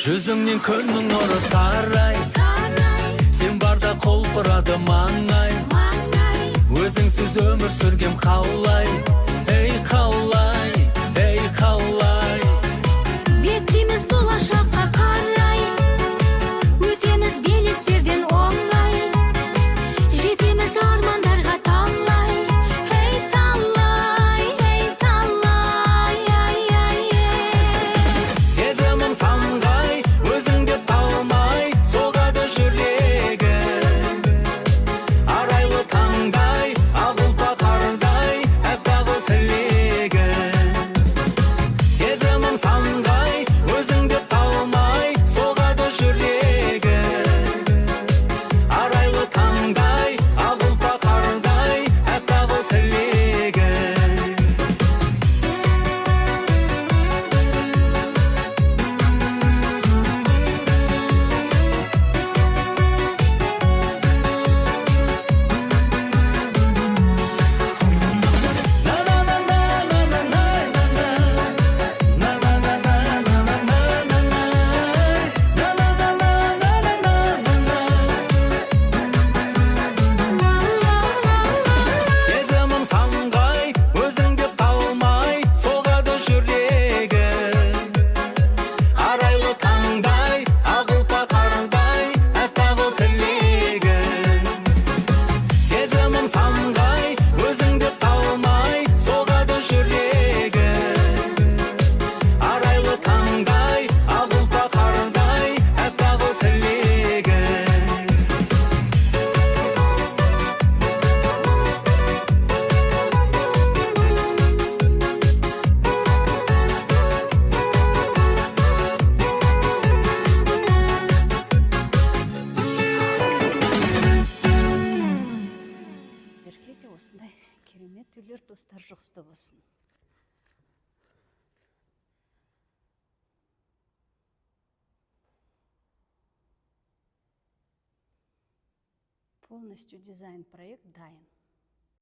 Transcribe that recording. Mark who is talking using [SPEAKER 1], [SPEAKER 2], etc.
[SPEAKER 1] Жүзіңнен күннің нұры тарай, сен барда құлпырады маңай. Өзіңсіз өмір сүргем қалай, ей қалай, ей қалай.
[SPEAKER 2] Беттейміз болашаққа қарай, өтеміз белестерден оңай, жетеміз армандарға талай, ей талай, ей талай, ай, ай, ей.
[SPEAKER 1] Сезімім самғай, өзіңді талмай, соғады жүрегім. Арайлы таңдай, ақ ұлпа қардай, әппағы тілегім. Сезімім самғай, өзіңді талмай, соғады жүрегім. Арайлы таңдай, ақ ұлпа қардай, әппағы тілегім. Сезімім самғай, өзіңді талмай, соғады жүрегім. Арайлы таңдай, ақ ұлпа қардай, әппағы тілегім. Сезімім самғай, өзіңді талмай, соғады жүрегім. Арайлы таңдай, ақ ұлпа қардай, әппағы тілегім.
[SPEAKER 3] Сіздерге де осындай керемет үйлер, достар, жұғысты болсын. Полностью дизайн проект дайын.